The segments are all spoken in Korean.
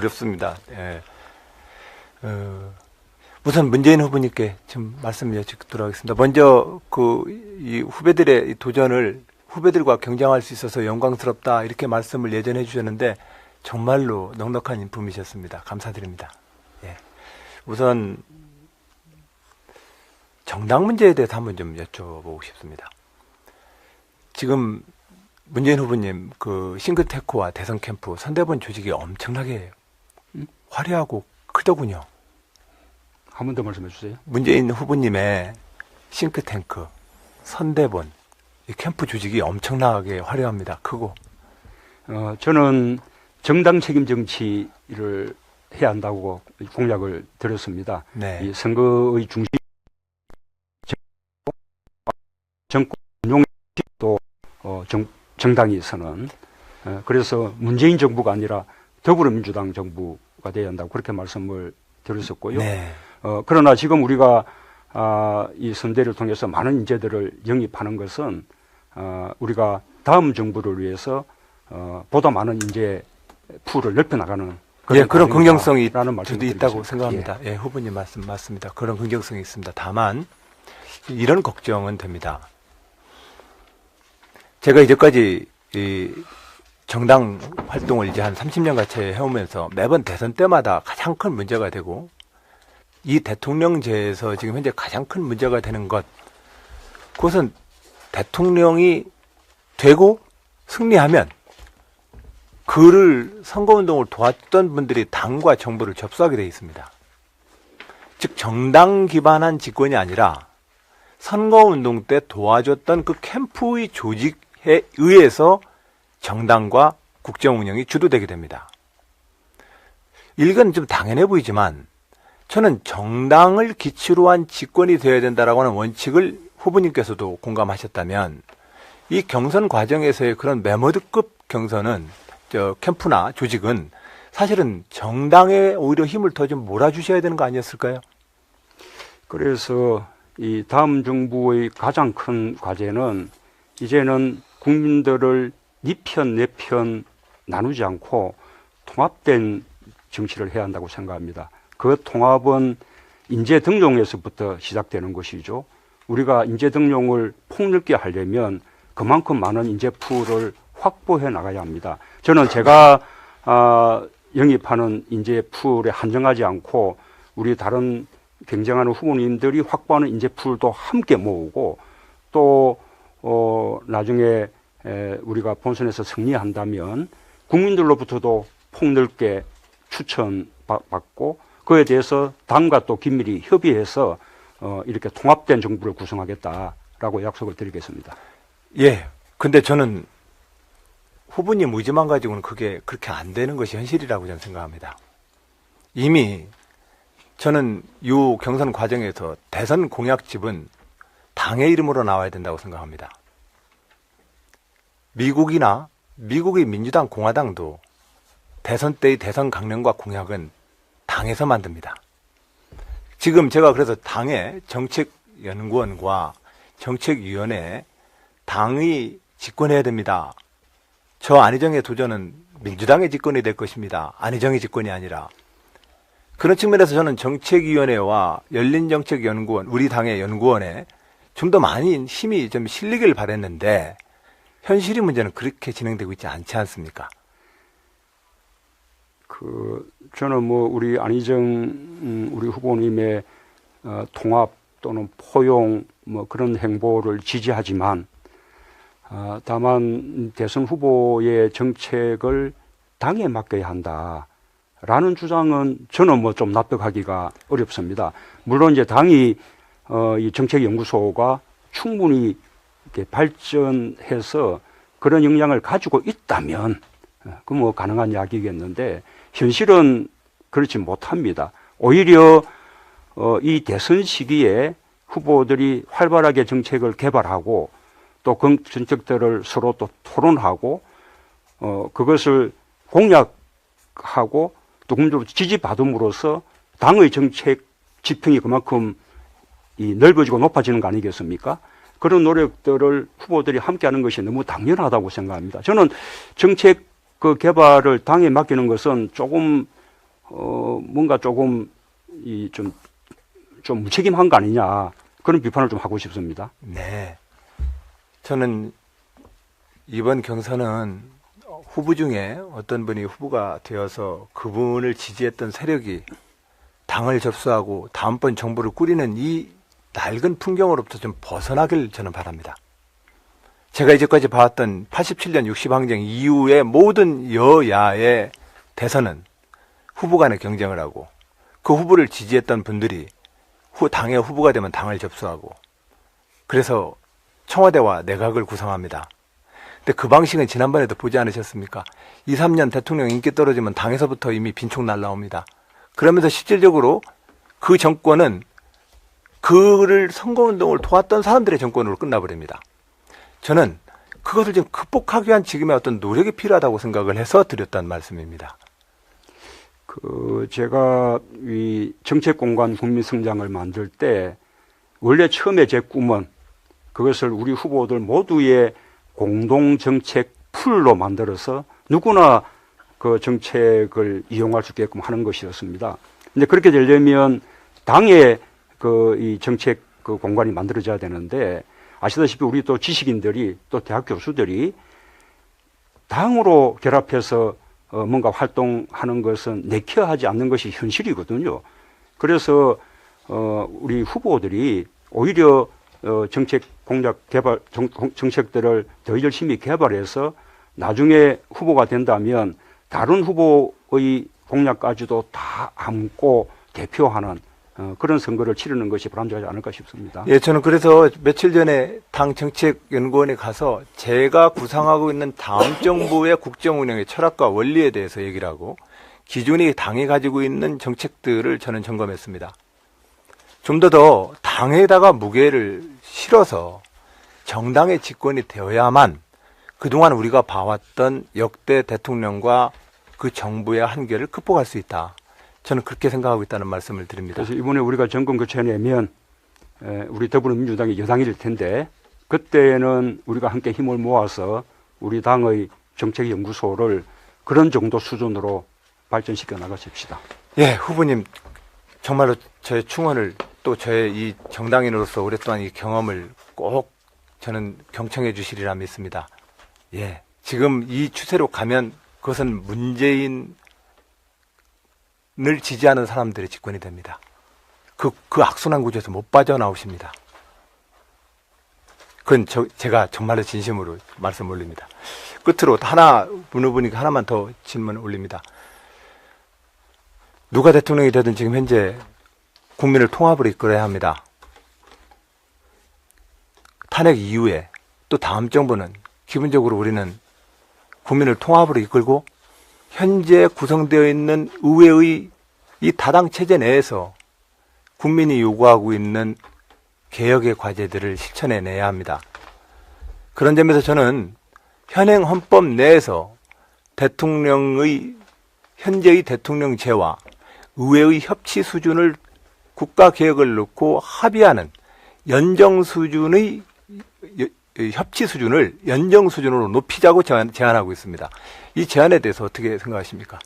어렵습니다. 예. 우선 문재인 후보님께 좀 말씀 여쭙도록 하겠습니다. 먼저 이 후배들의 도전을 후배들과 경쟁할 수 있어서 영광스럽다 이렇게 말씀을 예전에 해주셨는데 정말로 넉넉한 인품이셨습니다. 감사드립니다. 예. 우선 정당 문제에 대해서 한번 좀 여쭤보고 싶습니다. 지금 문재인 후보님 그 싱크탱크와 대선 캠프 선대본 조직이 엄청나게 화려하고 크더군요. 한 번 더 말씀해 주세요. 문재인 후보님의 싱크탱크, 선대본, 이 캠프 조직이 엄청나게 화려합니다. 크고. 저는 정당 책임 정치를 해야 한다고 공약을 드렸습니다. 네. 이 선거의 중심, 정권 운용도 정당이 서는. 그래서 문재인 정부가 아니라 더불어민주당 정부가 돼야 한다고 그렇게 말씀을 드렸었고요. 네. 그러나 지금 우리가 이 선대를 통해서 많은 인재들을 영입하는 것은 우리가 다음 정부를 위해서 보다 많은 인재 풀을 넓혀 나가는 그런 긍정성이 저도 있다고 드리겠습니다. 생각합니다. 예, 후보님 말씀 맞습니다. 그런 긍정성이 있습니다. 다만 이런 걱정은 됩니다. 제가 이제까지 이 정당 활동을 이제 한 30년 같이 해오면서 매번 대선 때마다 가장 큰 문제가 되고 이 대통령제에서 지금 현재 가장 큰 문제가 되는 것, 그것은 대통령이 되고 승리하면 그를 선거운동을 도왔던 분들이 당과 정부를 접수하게 되어 있습니다. 즉 정당 기반한 집권이 아니라 선거운동 때 도와줬던 그 캠프의 조직에 의해서 정당과 국정 운영이 주도되게 됩니다. 이건 좀 당연해 보이지만 저는 정당을 기치로 한 집권이 되어야 된다라고 하는 원칙을 후보님께서도 공감하셨다면 이 경선 과정에서의 그런 메모드급 경선은 캠프나 조직은 사실은 정당에 오히려 힘을 더 좀 몰아주셔야 되는 거 아니었을까요? 그래서 이 다음 정부의 가장 큰 과제는 이제는 국민들을 네 편, 내 편 나누지 않고 통합된 정치를 해야 한다고 생각합니다. 그 통합은 인재 등용에서부터 시작되는 것이죠. 우리가 인재 등용을 폭넓게 하려면 그만큼 많은 인재 풀을 확보해 나가야 합니다. 저는 제가 영입하는 인재 풀에 한정하지 않고 우리 다른 경쟁하는 후보님들이 확보하는 인재 풀도 함께 모으고 또 나중에 우리가 본선에서 승리한다면 국민들로부터도 폭넓게 추천받고 그에 대해서 당과 또 긴밀히 협의해서 이렇게 통합된 정부를 구성하겠다라고 약속을 드리겠습니다. 예. 근데 저는 후보님 의지만 가지고는 그게 그렇게 안 되는 것이 현실이라고 저는 생각합니다. 이미 저는 이 경선 과정에서 대선 공약집은 당의 이름으로 나와야 된다고 생각합니다. 미국의 민주당, 공화당도 대선 때의 대선 강령과 공약은 당에서 만듭니다. 지금 제가 그래서 당의 정책연구원과 정책위원회 당이 집권해야 됩니다. 저 안희정의 도전은 민주당의 집권이 될 것입니다. 안희정의 집권이 아니라. 그런 측면에서 저는 정책위원회와 열린정책연구원, 우리 당의 연구원에 좀 더 많이 힘이 좀 실리길 바랬는데 현실의 문제는 그렇게 진행되고 있지 않지 않습니까? 저는 우리 안희정 우리 후보님의 통합 또는 포용 그런 행보를 지지하지만 다만 대선 후보의 정책을 당에 맡겨야 한다라는 주장은 저는 좀 납득하기가 어렵습니다. 물론 이제 당이 이 정책연구소가 충분히 이렇게 발전해서 그런 역량을 가지고 있다면 그 가능한 이야기겠는데 현실은 그렇지 못합니다. 오히려 이 대선 시기에 후보들이 활발하게 정책을 개발하고 또 그 정책들을 서로 또 토론하고 그것을 공약하고 또 국민적으로 지지받음으로써 당의 정책 지평이 그만큼 넓어지고 높아지는 거 아니겠습니까? 그런 노력들을 후보들이 함께하는 것이 너무 당연하다고 생각합니다. 저는 정책 개발을 당에 맡기는 것은 조금 뭔가 조금 좀 무책임한 거 아니냐 그런 비판을 좀 하고 싶습니다. 네. 저는 이번 경선은 후보 중에 어떤 분이 후보가 되어서 그분을 지지했던 세력이 당을 접수하고 다음번 정부를 꾸리는 이 낡은 풍경으로부터 좀 벗어나길 저는 바랍니다. 제가 이제까지 봐왔던 87년 60항쟁 이후의 모든 여야의 대선은 후보 간의 경쟁을 하고 그 후보를 지지했던 분들이 당의 후보가 되면 당을 접수하고 그래서 청와대와 내각을 구성합니다. 근데 그 방식은 지난번에도 보지 않으셨습니까? 2, 3년 대통령 인기 떨어지면 당에서부터 이미 빈총 날라옵니다. 그러면서 실질적으로 그 정권은 그를 선거운동을 도왔던 사람들의 정권으로 끝나버립니다. 저는 그것을 좀 극복하기 위한 지금의 어떤 노력이 필요하다고 생각을 해서 드렸던 말씀입니다. 제가 이 정책공간 국민성장을 만들 때 원래 처음에 제 꿈은 그것을 우리 후보들 모두의 공동정책 풀로 만들어서 누구나 그 정책을 이용할 수 있게끔 하는 것이었습니다. 근데 그렇게 되려면 당의 이 정책 공간이 만들어져야 되는데 아시다시피 우리 또 지식인들이 또 대학 교수들이 당으로 결합해서 뭔가 활동하는 것은 내켜하지 않는 것이 현실이거든요. 그래서 우리 후보들이 오히려 정책 공약 개발 정책들을 더 열심히 개발해서 나중에 후보가 된다면 다른 후보의 공약까지도 다 안고 대표하는 그런 선거를 치르는 것이 바람직하지 않을까 싶습니다. 예, 저는 그래서 며칠 전에 당 정책연구원에 가서 제가 구상하고 있는 다음 정부의 국정 운영의 철학과 원리에 대해서 얘기를 하고 기존이 당이 가지고 있는 정책들을 저는 점검했습니다. 좀 더 당에다가 무게를 실어서 정당의 집권이 되어야만 그동안 우리가 봐왔던 역대 대통령과 그 정부의 한계를 극복할 수 있다. 저는 그렇게 생각하고 있다는 말씀을 드립니다. 그래서 이번에 우리가 정권 교체내면 우리 더불어민주당이 여당이 될 텐데 그때는 우리가 함께 힘을 모아서 우리 당의 정책연구소를 그런 정도 수준으로 발전시켜 나가십시다. 예, 후보님 정말로 저의 충원을 또 저의 이 정당인으로서 오랫동안 이 경험을 꼭 저는 경청해 주시리라 믿습니다. 예, 지금 이 추세로 가면 그것은 문재인을 지지하는 사람들의 집권이 됩니다. 그 악순환 구조에서 못 빠져나오십니다. 그건 제가 정말로 진심으로 말씀 올립니다. 끝으로 문 후보님께 하나만 더 질문 올립니다. 누가 대통령이 되든 지금 현재 국민을 통합으로 이끌어야 합니다. 탄핵 이후에 또 다음 정부는 기본적으로 우리는 국민을 통합으로 이끌고 현재 구성되어 있는 의회의 이 다당 체제 내에서 국민이 요구하고 있는 개혁의 과제들을 실천해내야 합니다. 그런 점에서 저는 현행 헌법 내에서 현재의 대통령제와 의회의 협치 수준을 국가개혁을 놓고 합의하는 협치 수준을 연정 수준으로 높이자고 제안하고 있습니다. 이 제안에 대해서 어떻게 생각하십니까?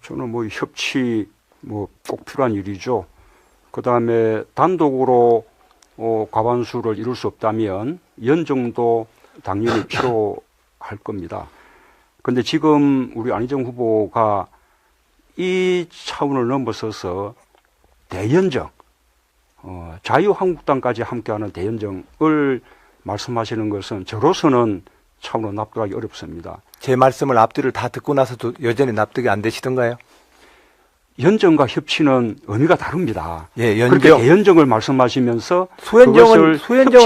저는 협치 꼭 필요한 일이죠. 그 다음에 단독으로 과반수를 이룰 수 없다면 연정도 당연히 필요할 겁니다. 그런데 지금 우리 안희정 후보가 이 차원을 넘어서서 대연정, 자유한국당까지 함께하는 대연정을 말씀하시는 것은 저로서는 참으로 납득하기 어렵습니다. 제 말씀을 앞뒤를 다 듣고 나서도 여전히 납득이 안 되시던가요? 연정과 협치는 의미가 다릅니다. 예, 그렇게 대연정을 말씀하시면서 소연정은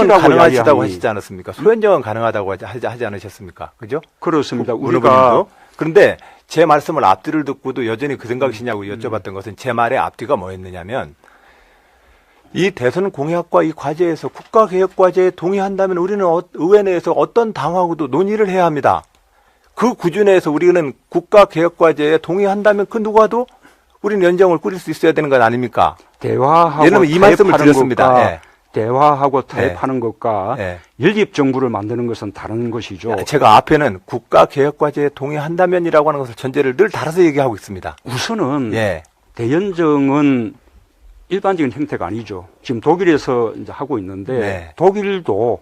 가능하시다고 하시지 않았습니까? 소연정은 가능하다고 하지 않으셨습니까? 그죠? 그렇습니다. 우리가 그런데 제 말씀을 앞뒤를 듣고도 여전히 그 생각이시냐고 여쭤봤던 것은 제 말의 앞뒤가 뭐였느냐면 이 대선 공약과 이 과제에서 국가개혁 과제에 동의한다면 우리는 의회 내에서 어떤 당하고도 논의를 해야 합니다. 그 구조 내에서 우리는 국가개혁 과제에 동의한다면 그 누구와도 우리는 연정을 꾸릴 수 있어야 되는 건 아닙니까? 대화하고 예를 들면 이 말씀을 드렸습니다. 예. 대화하고 타협하는 것과 네. 연립 정부를 만드는 것은 다른 것이죠. 제가 앞에는 국가개혁과제에 동의한다면이라고 하는 것을 전제를 늘 달아서 얘기하고 있습니다. 우선은 예. 대연정은 일반적인 형태가 아니죠. 지금 독일에서 이제 하고 있는데 네. 독일도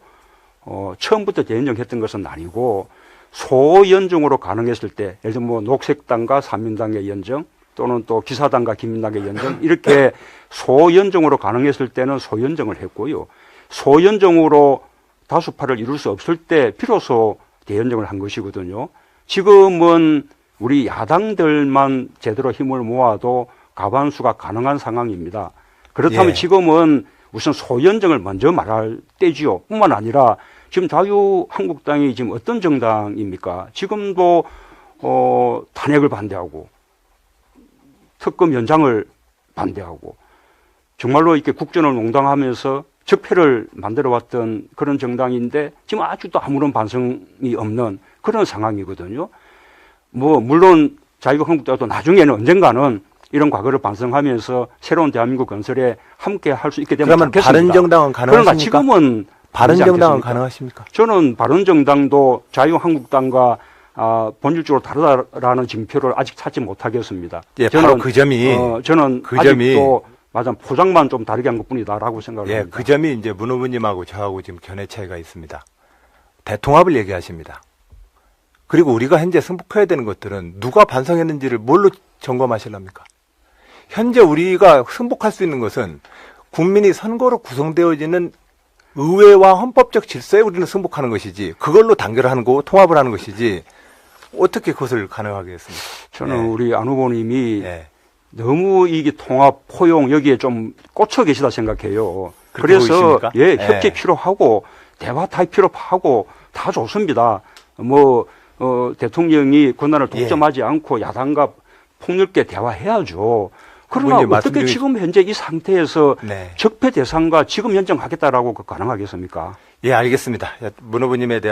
처음부터 대연정 했던 것은 아니고 소연정으로 가능했을 때 예를 들면 뭐 녹색당과 삼민당의 연정 또는 또 기사당과 김민당의 연정 이렇게 소연정으로 가능했을 때는 소연정을 했고요. 소연정으로 다수파를 이룰 수 없을 때 비로소 대연정을 한 것이거든요. 지금은 우리 야당들만 제대로 힘을 모아도 과반수가 가능한 상황입니다. 그렇다면 예. 지금은 우선 소연정을 먼저 말할 때지요. 뿐만 아니라 지금 자유한국당이 지금 어떤 정당입니까? 지금도 탄핵을 반대하고 특검 연장을 반대하고 정말로 이렇게 국정을 농단하면서 적폐를 만들어왔던 그런 정당인데 지금 아직도 아무런 반성이 없는 그런 상황이거든요. 뭐 물론 자유한국당도 나중에는 언젠가는 이런 과거를 반성하면서 새로운 대한민국 건설에 함께 할 수 있게 되면 그러면 좋겠습니다. 바른정당은 그러나 가능하십니까? 지금은 바른정당은 되지 않겠습니까? 가능하십니까? 저는 바른정당도 자유한국당과 본질적으로 다르다라는 징표를 아직 찾지 못하겠습니다. 예, 저는, 바로 그 점이 저는 그 아직도 맞아 포장만 좀 다르게 한 것뿐이다라고 생각을 예, 합니다. 그 점이 이제 문 후보님하고 저하고 지금 견해 차이가 있습니다. 대통합을 얘기하십니다. 그리고 우리가 현재 승복해야 되는 것들은 누가 반성했는지를 뭘로 점검하실랍니까? 현재 우리가 승복할 수 있는 것은 국민이 선거로 구성되어지는 의회와 헌법적 질서에 우리는 승복하는 것이지 그걸로 단결하는 거고 통합을 하는 것이지 어떻게 그것을 가능하게 했습니까? 저는 예. 우리 안 후보님이 예. 너무 이게 통합, 포용 여기에 좀 꽂혀 계시다 생각해요. 그렇게 그래서 보이십니까? 예, 협치 예. 필요하고 대화 타협 필요하고 다 좋습니다. 뭐 대통령이 권한을 독점하지 않고 야당과 폭넓게 대화해야죠. 그러나 그분이 어떻게 말씀드린- 지금 현재 이 상태에서 네. 적폐 대상과 지금 연정하겠다라고 가능하겠습니까? 예, 알겠습니다. 문 후보님에 대한